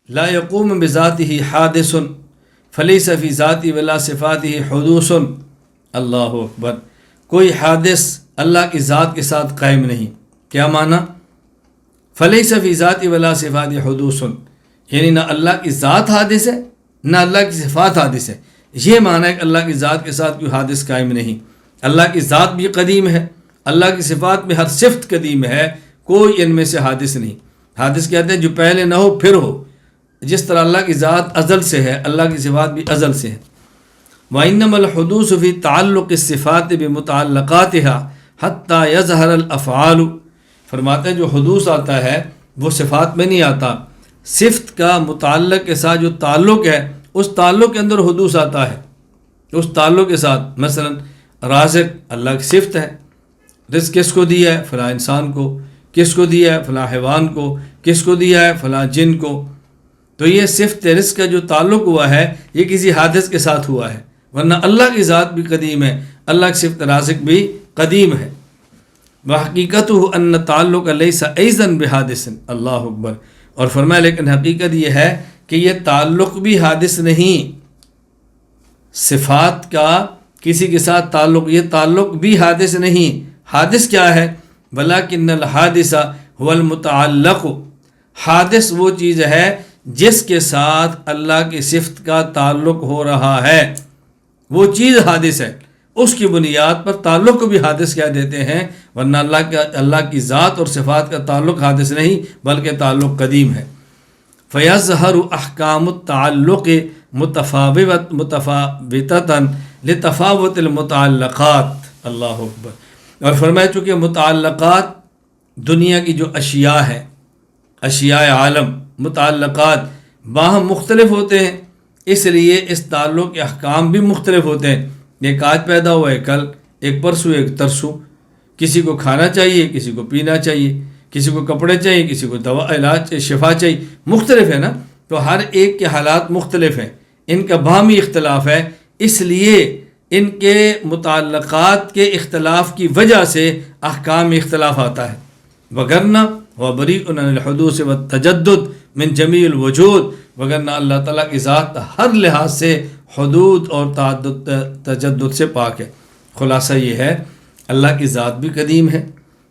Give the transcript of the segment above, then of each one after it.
لا یقوم بذاتہ حادث فلیس فی ذاتی ولا صفاتہ حدوث۔ اللہ اکبر۔ کوئی حادث اللہ کی ذات کے ساتھ قائم نہیں۔ کیا معنی؟ فلیس فی ذاتی ولا صفاتہ حدوث، یعنی نہ اللہ کی ذات حادث ہے نہ اللہ کی صفات حادث ہے۔ یہ معنی ہے کہ اللہ کی ذات کے ساتھ کوئی حادث قائم نہیں۔ اللہ کی ذات بھی قدیم ہے، اللہ کی صفات میں ہر صفت قدیم ہے، کوئی ان میں سے حادث نہیں۔ حادث کہتے ہیں جو پہلے نہ ہو پھر ہو، جس طرح اللہ کی ذات ازل سے ہے، اللہ کی صفات بھی ازل سے ہے۔ وَإِنَّمَا الْحُدُوثُ فِي تَعَلُّقِ الصِّفَاتِ بِمُتَعَلَّقَاتِهَا حَتَّى يَظْهَرَ الْأَفْعَالُ۔ فرماتے ہیں جو حدوث آتا ہے وہ صفات میں نہیں آتا، صفت کا متعلق کے ساتھ جو تعلق ہے اس تعلق کے اندر حدوث آتا ہے، اس تعلق کے ساتھ۔ مثلا رازق اللہ کی صفت ہے، رزق کس کو دیا ہے؟ فلاں انسان کو۔ کس کو دیا ہے؟ فلاں حیوان کو۔ کس کو دیا ہے؟ فلاں جن کو۔ تو یہ صفت رزق کا جو تعلق ہوا ہے یہ کسی حادث کے ساتھ ہوا ہے، ورنہ اللہ کی ذات بھی قدیم ہے، اللہ کی صفت رازق بھی قدیم ہے۔ وحقیقتہ ان تعلق لیس ایضا بحادث۔ اللہ اکبر۔ اور فرمایا لیکن حقیقت یہ ہے کہ یہ تعلق بھی حادث نہیں، صفات کا کسی کے ساتھ تعلق، یہ تعلق بھی حادث نہیں۔ حادث کیا ہے؟ ولکن الحادث هو المتعلق۔ حادث وہ چیز ہے جس کے ساتھ اللہ کی صفت کا تعلق ہو رہا ہے، وہ چیز حادث ہے۔ اس کی بنیاد پر تعلق کو بھی حادث کہہ دیتے ہیں، ورنہ اللہ کی ذات اور صفات کا تعلق حادث نہیں بلکہ تعلق قدیم ہے۔ فَيَظْهَرُ أَحْكَامُ التَّعَلُّقِ مُتَفَاوِتَةً لِتَفَاوُتِ الْمُتَعَلَّقَاتِ۔ اللہ اکبر۔ اور فرمایا چونکہ متعلقات دنیا کی جو اشیاء ہیں، اشیاء عالم، متعلقات باہم مختلف ہوتے ہیں، اس لیے اس تعلق کے احکام بھی مختلف ہوتے ہیں۔ ایک آج پیدا ہوا ہے کل، ایک پرسوں ایک ترسوں، کسی کو کھانا چاہیے کسی کو پینا چاہیے، کسی کو کپڑے چاہیے کسی کو دوا علاج شفا چاہیے، مختلف ہے نا۔ تو ہر ایک کے حالات مختلف ہیں، ان کا باہمی اختلاف ہے، اس لیے ان کے متعلقات کے اختلاف کی وجہ سے احکام میں اختلاف آتا ہے۔ وگرنہ وبریء عن الحدوث والتجدد من جمیع الوجود، وگرنہ اللہ تعالیٰ کی ذات ہر لحاظ سے حدود اور تعدد تجدد سے پاک ہے۔ خلاصہ یہ ہے اللہ کی ذات بھی قدیم ہے،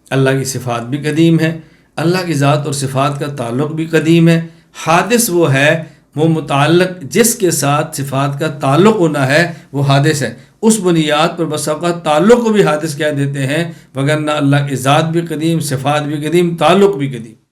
اللہ کی صفات بھی قدیم ہے، اللہ کی ذات اور صفات کا تعلق بھی قدیم ہے۔ حادث وہ ہے، وہ متعلق جس کے ساتھ صفات کا تعلق ہونا ہے وہ حادث ہے۔ اس بنیاد پر بس اوقات تعلق کو بھی حادث کہہ دیتے ہیں، وگرنہ اللہ کی ذات بھی قدیم، صفات بھی قدیم، تعلق بھی قدیم۔